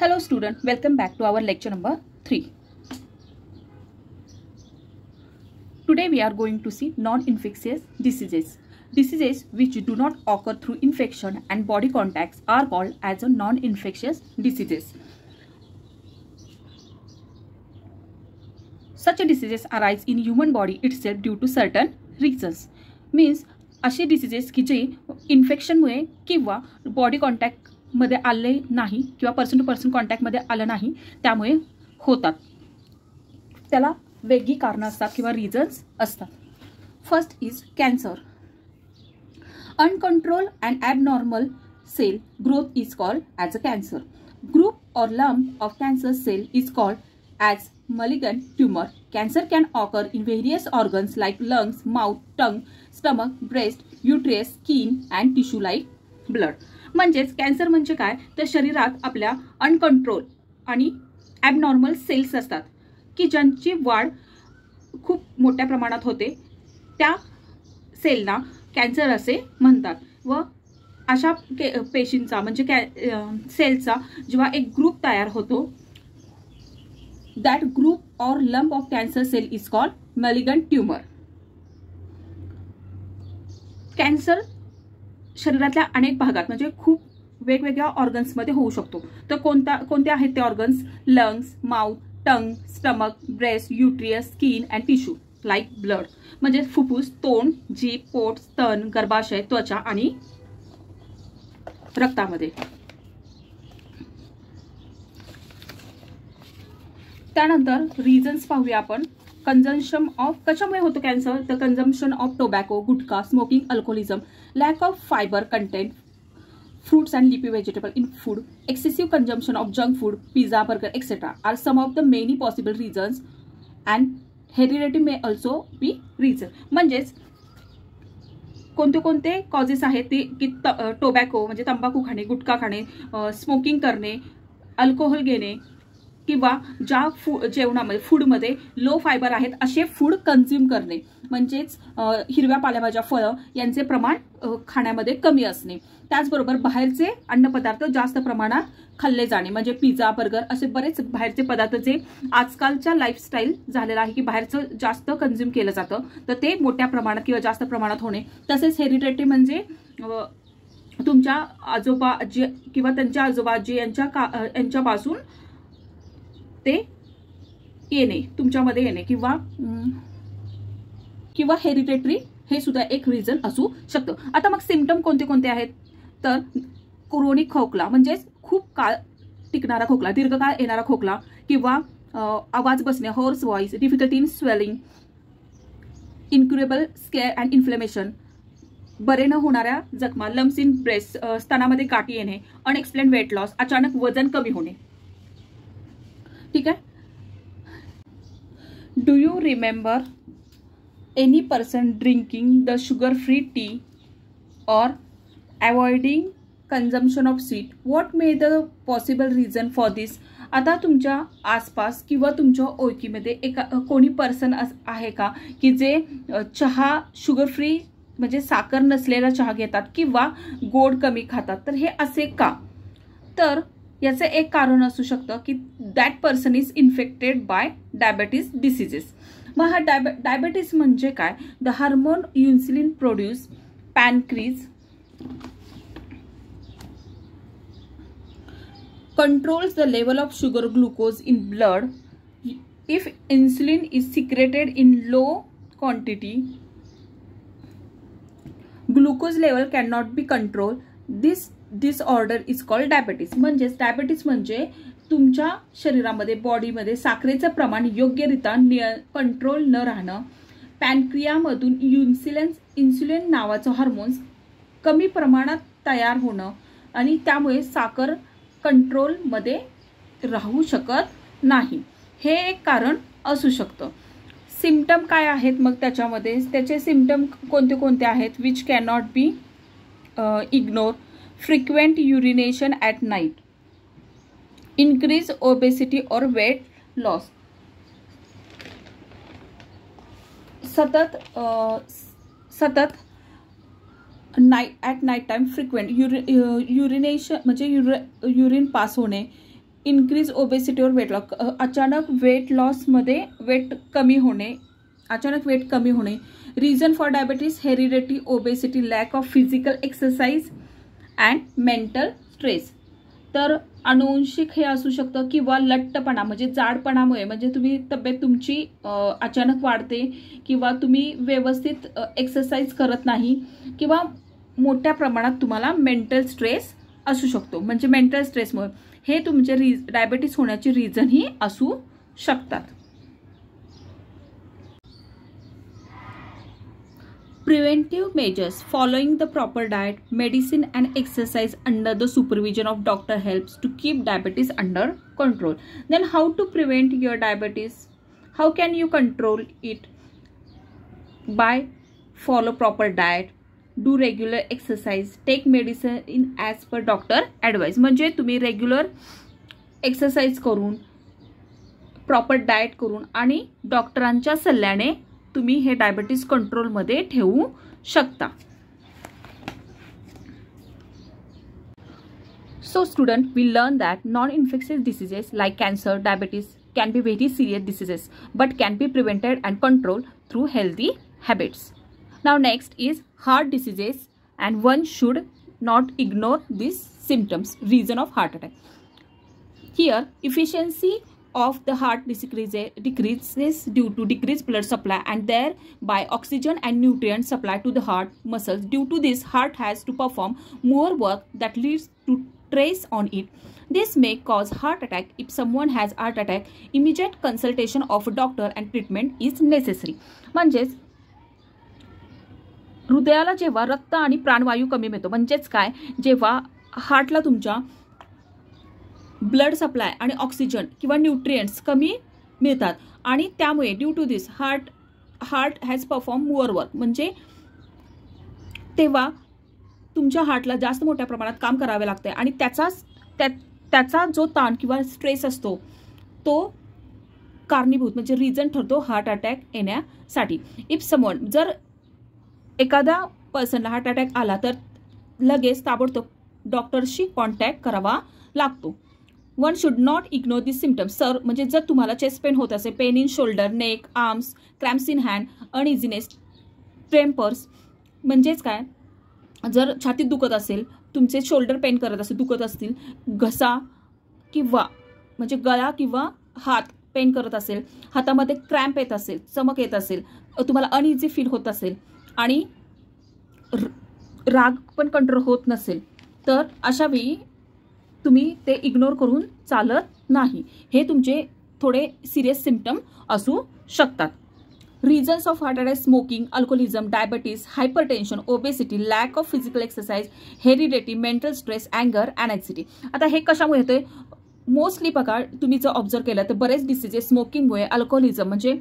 Hello student, welcome back to our lecture number 3. Today we are going to see non-infectious diseases. Diseases which do not occur through infection and body contacts are called as a non-infectious diseases. Such diseases arise in human body itself due to certain reasons. Means असे diseases की जे इन्फेक्शनमुळे किंवा body contact मध्ये आले नाही किंवा person to person contact मध्ये आलं नाही त्यामुळे होतात. त्याला वेगळी कारणं असतात किंवा रिझन्स असतात. First is cancer. Uncontrol and abnormal cell growth is called as a cancer. Group or lump of cancer cell is called as malignant tumor. Cancer can occur in various organs like lungs, mouth, tongue, stomach, breast, uterus, skin and tissue like blood. म्हणजेच cancer म्हणजे काय तर शरीरात आपल्या uncontrol आणि abnormal cells असतात की ज्यांची वाढ खूप मोठ्या प्रमाणात होते. त्या सेलना कॅन्सर असे म्हणतात व अशा पेशींचा म्हणजे सेलचा जेव्हा एक ग्रुप तयार होतो that group or lump of cancer cell is called malignant tumor. Cancer शरीरातल्या अनेक भागात म्हणजे खूप वेगवेगळ्या ऑर्गन्स मध्ये होऊ शकतो. तर कोणते आहेत ते organs? Lungs, mouth, tongue, stomach, breast, uterus, skin and tissue like blood. म्हणजे फुफ्फुस, तोंड, जीभ, पोट, स्तन, गर्भाशय, त्वचा आणि रक्तामध्ये. त्यानंतर रिझन्स पाहूया आपण. कंझम्पशन ऑफ कशामुळे होतो कॅन्सर तर consumption of tobacco, gutkha, smoking, alcoholism, lack of fibre content, fruits and leafy vegetable in food, excessive consumption of junk food, pizza, burger, etc. are some of the many possible reasons and heredity may also be reason. म्हणजेच कोणते कोणते causes आहेत ते की tobacco म्हणजे तंबाखू खाणे, गुटखा खाणे, स्मोकिंग करणे, अल्कोहोल घेणे किंवा ज्या जेवणामध्ये फूडमध्ये लो फायबर आहेत असे फूड कन्झ्युम करणे. म्हणजेच हिरव्या पालेभाज्या, फळं यांचे प्रमाण खाण्यामध्ये कमी असणे. त्याचबरोबर बाहेरचे अन्नपदार्थ जास्त प्रमाणात खाल्ले जाणे म्हणजे पिझ्झा, बर्गर असे बरेच बाहेरचे पदार्थ जे आजकालच्या लाईफस्टाईल झालेला आहे की बाहेरचं जास्त कन्झ्युम केलं जातं तर ते मोठ्या प्रमाणात किंवा जास्त प्रमाणात होणे. तसेच हेरिडिटी म्हणजे तुमच्या आजोबा आजी किंवा त्यांच्या आजोबा आजी यांच्यापासून ते येणे, तुमच्यामध्ये येणे किंवा हेरिडिटरी हे सुद्धा एक रिझन असू शकतं. आता मग सिम्पटम कोणते कोणते आहेत तर क्रोनिक खोकला म्हणजेच खूप काळ टिकणारा खोकला, दीर्घकाळ येणारा खोकला किंवा आवाज बसणे, hoarse voice, difficulty in swelling, incurable scar and inflammation, बरे न होणाऱ्या जखमा, लम्स इन ब्रेस्ट, स्तनामध्ये गाठी येणे, अनएक्सप्लेन्ड वेट लॉस, अचानक वजन कमी होणे. ठीक आहे. Do you remember any person drinking the sugar free tea और avoiding consumption of sweet? What may the possible reason for this? आता तुमच्या आसपास किंवा तुमच्या ओळखीमध्ये कोणी पर्सन आहे का की जे चहा शुगर फ्री म्हणजे साखर नसलेला चहा घेतात किंवा गोड कमी खातात? तर हे असे का? तर याचे एक कारण असू शकतं की that person is infected by diabetes diseases. मग हा डायबेटीस म्हणजे काय? The hormone insulin produce pancreas controls the level of sugar glucose in blood. If insulin is secreted in low quantity, glucose level cannot be controlled. This disorder is called diabetes. म्हणजेच diabetes म्हणजे तुमच्या शरीरामध्ये बॉडीमध्ये साखरेचं प्रमाण योग्यरित्या control न राहणं, पॅनक्रियामधून इन्सुलिन नावाचं हार्मोन्स कमी प्रमाणात तयार होणं आणि त्यामुळे साखर कंट्रोल मध्ये राहू शकत नाही. हे एक कारण असू शकतं. सिम्पटम काय आहेत मग त्याच्यामध्ये? त्याचे सिम्पटम कोणते कोणते आहेत? Which can not be ignore. Frequent urination at night, increase obesity or weight loss, सतत at night time frequent urination म्हणजे युरिन पास होणे, इन्क्रीज ओबेसिटी और वेट लॉस, अचानक वेट लॉसमध्ये वेट कमी होणे, अचानक वेट कमी होणे. Reason for diabetes heredity, obesity, lack of physical exercise and mental stress. तर अनुवंशिक हे असू शकतं किंवा लठ्ठपणा म्हणजे जाडपणामुळे, म्हणजे तुम्ही तब्येत तुमची अचानक वाढते किंवा तुम्ही व्यवस्थित एक्सरसाइज करत नाही किंवा मोठ्या प्रमाणात तुम्हाला मेंटल स्ट्रेस असू शकतो. म्हणजे मेंटल स्ट्रेसमुळे हे तुमचे डायबिटीज होण्याची रिझन ही असू शकतात. Preventive measures following the proper diet, medicine and exercise under the supervision of doctor helps to keep diabetes under control. Then how to prevent your diabetes? How can you control it? By follow proper diet, do regular exercise, take medicine as per doctor advice. म्हणजे तुम्ही regular exercise करून, proper diet करून आणि डॉक्टरांच्या सल्ल्याने तुम्ही हे diabetes कंट्रोलमध्ये ठेवू शकता. So student, we learn that non-infectious diseases like cancer, diabetes can be very serious diseases but can be prevented and controlled through healthy habits. Now next is heart diseases, and one should not ignore these symptoms. Reason of heart attack. Here efficiency of the heart decreases due to decreased blood supply and thereby oxygen and nutrient supply to the heart muscles. Due to this, heart has to perform more work that leads to stress on it. This may cause heart attack. If someone has heart attack, immediate consultation of a doctor and treatment is necessary. म्हणजेच हृदयाला जेव्हा रक्त आणि प्राणवायू कमी मिळतो, म्हणजेच काय, जेव्हा हार्टला तुमच्या ब्लड सप्लाय आणि ऑक्सिजन किंवा न्यूट्रिएंट्स कमी मिळतात आणि त्यामुळे due to this heart has perform more work, म्हणजे तेव्हा तुमच्या हार्टला जास्त मोठ्या प्रमाणात काम करावे लागते आणि त्याचा जो ताण किंवा स्ट्रेस असतो तो कारणीभूत म्हणजे रिझन ठरतो हार्ट अटॅक येण्यासाठी. इफ समवन, जर एखाद्या पर्सनला हार्ट अटॅक आला तर लगेच ताबडतोब डॉक्टरशी कॉन्टॅक्ट करावा लागतो. One should not ignore this symptoms. Sir म्हणजे जर तुम्हाला चेस्ट पेन होत असेल, pain in shoulder, neck, arms, cramps in hand, uneasiness, tremors, म्हणजेच काय, जर छातीत दुखत असेल, तुमचे शोल्डर पेन करत असेल, दुखत असतील, घसा किंवा म्हणजे गळा किंवा हात पेन करत असेल, हातामध्ये क्रॅम्प येत असेल, चमक येत असेल, तुम्हाला अनइझी फील होत असेल आणि राग पण कंट्रोल होत नसेल, तर अशा वेळी तुम्ही ते इग्नोर करून चालत नाही. हे तुमचे थोडे सिरियस सिम्पटम असू शकतात. Reasons of heart attack: smoking, alcoholism, diabetes, hypertension, obesity, lack of physical exercise, heredity, mental stress, अँगर अँड अँक्झायटी. आता हे कशामुळे होते? मोस्टली बघा, तुम्ही जर ऑब्झर्व केलं तर बरेच डिसीजेस स्मोकिंगमुळे, अल्कोहोलिझम म्हणजे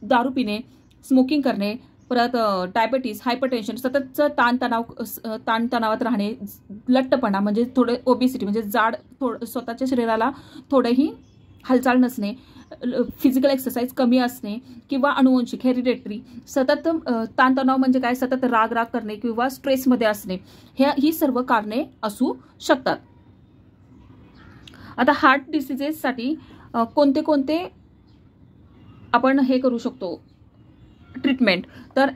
दारू पिणे, स्मोकिंग करणे, परत डायबिटीज, हायपरटेन्शन, सततचं ताणतणावात राहणे, लठ्ठपणा म्हणजे थोडे ओबेसिटी म्हणजे जाड, स्वतःच्या शरीराला थोडेही हालचाल नसणे, फिजिकल एक्सरसाइज कमी असणे किंवा अनुवंशिक हेरिडेटरी, सतत ताणतणाव म्हणजे काय, सतत राग करणे किंवा स्ट्रेसमध्ये असणे, ही सर्व कारणे असू शकतात. आता हार्ट डिसीजेससाठी कोणते कोणते आपण हे करू शकतो ट्रीटमेंट? तर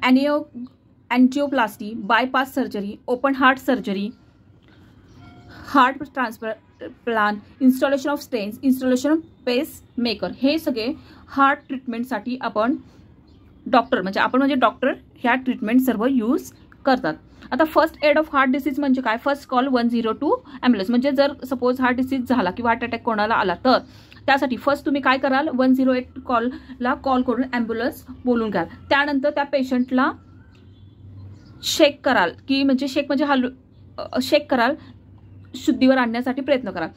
angioplasty, bypass surgery, open heart surgery, heart transplant, installation of stents, installation of pacemaker, हे सगळे हार्ट ट्रीटमेंटसाठी आपण डॉक्टर ह्या ट्रीटमेंट सर्व यूज करतात. आता first aid of heart disease म्हणजे काय? First call 102 ambulance. म्हणजे जर सपोज हार्ट डिसीज झाला किंवा हार्ट अटॅक कोणाला आला तर त्यासाठी फर्स्ट तुम्ही काय कराल? 108 कॉलला कॉल करून ॲम्ब्युलन्स बोलून घ्याल. त्यानंतर त्या पेशंटला शेक कराल, की म्हणजे शेक कराल, शुद्धीवर आणण्यासाठी प्रयत्न कराल.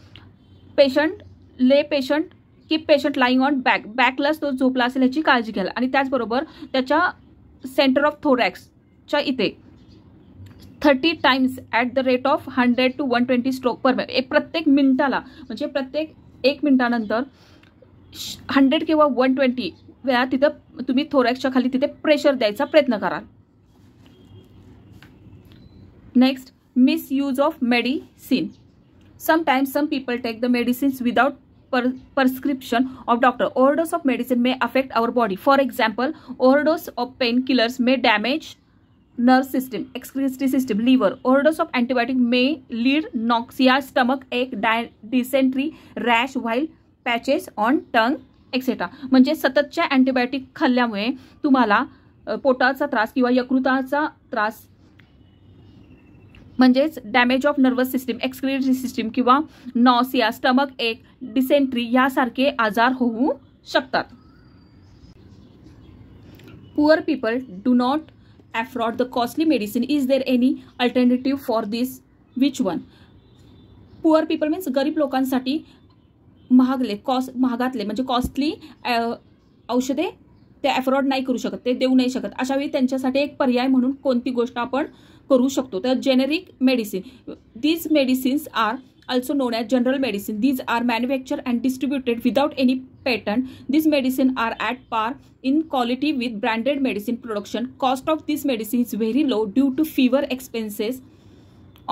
कीप पेशंट लाईंग ऑन बॅकलाच तो झोपला असेल याची काळजी घ्याल आणि त्याचबरोबर त्याच्या सेंटर ऑफ थोरॅक्सच्या इथे 30 times at the rate of 100 to 120 stroke per minute, प्रत्येक मिनिटाला म्हणजे प्रत्येक 1 मिनिटानंतर 100 किंवा 120 वेळा तिथं तुम्ही थोरॅक्सच्या खाली तिथे प्रेशर द्यायचा प्रयत्न कराल. Next, misuse of medicine. Sometimes some people take the medicines without prescription of doctor. Overdose of medicine may affect our body. For example, overdose of painkillers may damage nerve system, excretory system, liver. Overdose of antibiotic may lead nausea, stomach ache, dysentery, rash, while patches on tongue, etc. म्हणजे सततच्या antibiotic खाल्ल्यामुळे तुम्हाला पोटाचा त्रास किंवा यकृताचा त्रास म्हणजेच damage of nervous system, excretory system किंवा नॉसिया, स्टमक एक, डिसेंट्री यासारखे आजार होऊ शकतात. Poor people do not afford the costly medicine. Is there any alternative for this? Which one? Poor people means गरीब लोकांसाठी महागातले म्हणजे कॉस्टली औषधे ते अफोर्ड नाही करू शकत, ते देऊ नाही शकत. अशावेळी त्यांच्यासाठी एक पर्याय म्हणून कोणती गोष्ट आपण करू शकतो? तर generic medicine. These medicines are also known as general medicine. These are manufactured and distributed without any patent. These medicine are at par in quality with branded medicine production. Cost of this medicine is very low due to fewer expenses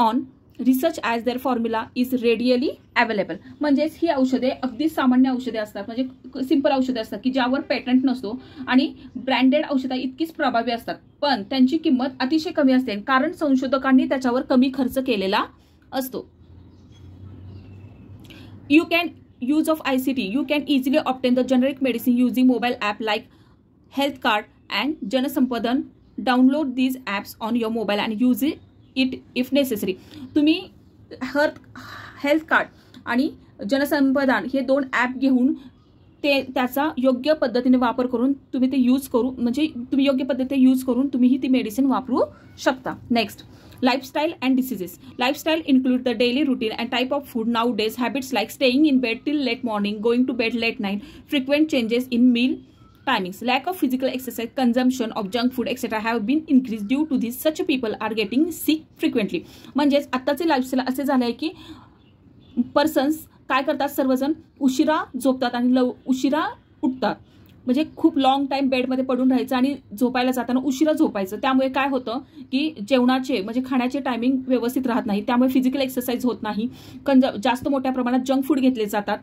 on research as their formula is readily available. म्हणजेच ही औषधे अगदी सामान्य औषधे असतात, म्हणजे simple औषधे असतात की ज्यावर पेटंट नसतो आणि ब्रँडेड औषधं इतकीच प्रभावी असतात, पण त्यांची किंमत अतिशय कमी असते कारण संशोधकांनी त्याच्यावर कमी खर्च केलेला असतो. You can use of ICT. You can easily obtain the generic medicine using mobile app like Health Card and Janasampadhan. Download these apps on your mobile and use it if necessary. तुम्ही health card आणि जनसंपदान हे दोन app घेऊन त्याचा योग्य पद्धतीने वापर करून तुम्ही ते यूज करू म्हणजे तुम्ही योग्य पद्धतीने यूज करून तुम्ही ती मेडिसिन वापरू शकता. Next, lifestyle and diseases. Lifestyle include the daily routine and type of food. Nowadays, habits like staying in bed till late morning, going to bed late night, frequent changes in meal timings, lack of physical exercise, consumption of junk food, etc. have been increased. Due to this, such people are getting sick frequently. म्हणजेच आत्ताचे lifestyle असे झाले आहे की persons काय करतात, सर्वजण उशिरा झोपतात आणि उशिरा उठतात. म्हणजे खूप लॉंग टाइम बेडमध्ये पडून राहायचं आणि झोपायला जाताना उशिरा झोपायचं. त्यामुळे काय होतं की जेवणाचे म्हणजे खाण्याचे टायमिंग व्यवस्थित राहत नाही, त्यामुळे फिजिकल एक्सरसाइज होत नाही, जास्त मोठ्या प्रमाणात जंक फूड घेतले जातात.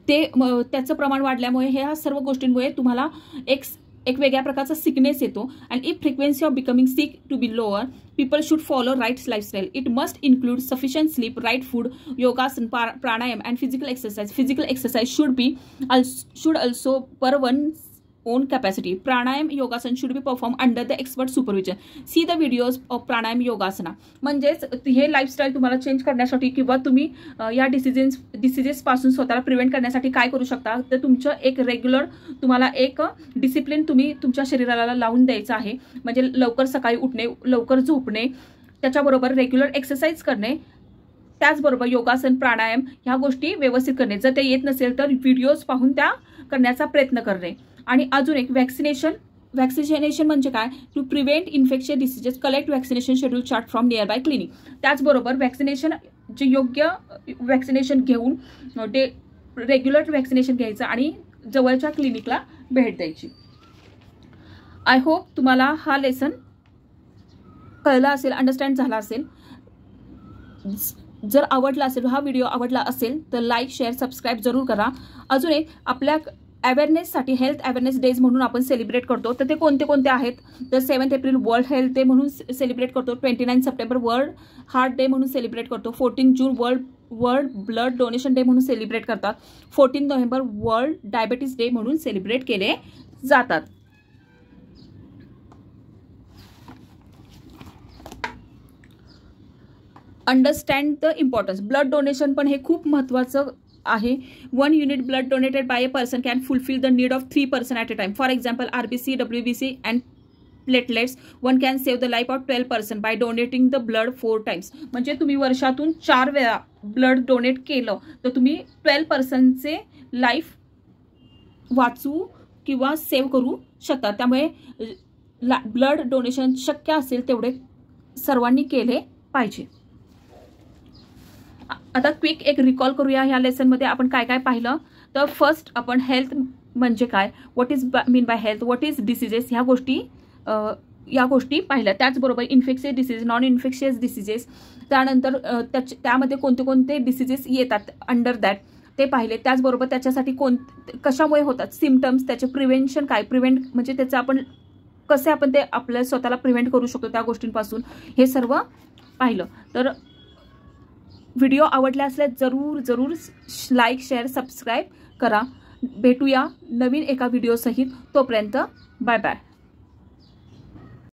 त्याचं प्रमाण वाढल्यामुळे ह्या सर्व गोष्टींमुळे तुम्हाला एक वेगळ्या प्रकारचा सिकनेस येतो. And if frequency of becoming sick to be lower, people should follow right lifestyle. It must include sufficient sleep, right food, yogasan, pranayam, and physical exercise. Physical exercise should also per one's own capacity. Pranayam, yogasan should be performed under the expert supervision. See the videos of pranayam, yogasana. म्हणजेच हे lifestyle तुम्हाला change करण्यासाठी किंवा तुम्ही या diseases पासून स्वतःला prevent करण्यासाठी काय करू शकता, तर तुमचं एक रेग्युलर तुम्हाला एक डिसिप्लिन तुम्ही तुमच्या शरीराला लावून द्यायचं आहे. म्हणजे लवकर सकाळी उठणे, लवकर झोपणे, त्याच्याबरोबर रेग्युलर एक्सरसाइज करणे, त्याचबरोबर योगासन, प्राणायाम ह्या गोष्टी व्यवस्थित करणे. जर ते येत नसेल तर व्हिडिओज पाहून त्या करण्याचा प्रयत्न करणे. आणि अजून एक वॅक्सिनेशन म्हणजे काय, to prevent infection diseases, collect vaccination schedule chart from nearby clinic. त्याचबरोबर वॅक्सिनेशन जे योग्य वॅक्सिनेशन घेऊन रेग्युलर वॅक्सिनेशन घ्यायचं आणि जवळच्या क्लिनिकला भेट द्यायची. आय होप तुम्हाला हा लेसन कळला असेल, अंडरस्टँड झाला असेल. जर आवडला असेल, हा व्हिडिओ आवडला असेल तर लाईक, शेअर, सबस्क्राईब जरूर करा. अजून एक आपल्या अवेअरनेससाठी हेल्थ अवेअरनेस डेज म्हणून आपण सेलिब्रेट करतो, तर ते कोणते कोणते आहेत, तर 7 एप्रिल वर्ल्ड हेल्थ डे म्हणून सेलिब्रेट करतो, 29 सप्टेंबर वर्ल्ड हार्ट डे म्हणून सेलिब्रेट करतो, 14 June world blood donation day म्हणून सेलिब्रेट करतात, 14 नोव्हेंबर वर्ल्ड डायबिटीज डे म्हणून सेलिब्रेट केले जातात. Understand the importance. Blood donation पण हे खूप महत्त्वाचं आहे. 1 unit blood donated by a person can fulfill the need of 3 person at a time. For example, RBC, WBC and platelets. One can save the life of 12 person by donating the blood 4 times. म्हणजे तुम्ही वर्षातून 4 वेळा blood donate केलं तर तुम्ही 12 पर्सनचे life वाचू किंवा save करू शकता. त्यामुळे ब्लड डोनेशन शक्य असेल तेवढे सर्वांनी केले पाहिजे. आता क्विक एक रिकॉल करूया. ह्या लेसनमध्ये आपण काय काय पाहिलं, तर फर्स्ट आपण हेल्थ म्हणजे काय, what is mean by health, what is diseases, ह्या गोष्टी या गोष्टी पाहिल्या. त्याचबरोबर infectious disease, non infectious diseases, त्यानंतर त्यामध्ये कोणते कोणते डिसीजेस येतात अंडर दॅट ते पाहिले. त्याचबरोबर त्याच्यासाठी कशामुळे होतात सिम्पटम्स, त्याचे प्रिव्हेंशन काय, म्हणजे त्याचं आपण कसे आपण ते आपल्या स्वतःला प्रिव्हेंट करू शकतो त्या गोष्टींपासून, हे सर्व पाहिलं. तर व्हिडिओ आवडला असल्यास जरूर लाईक, शेअर, सबस्क्राईब करा. भेटूया नवीन एका व्हिडिओसहित. तोपर्यंत बाय बाय.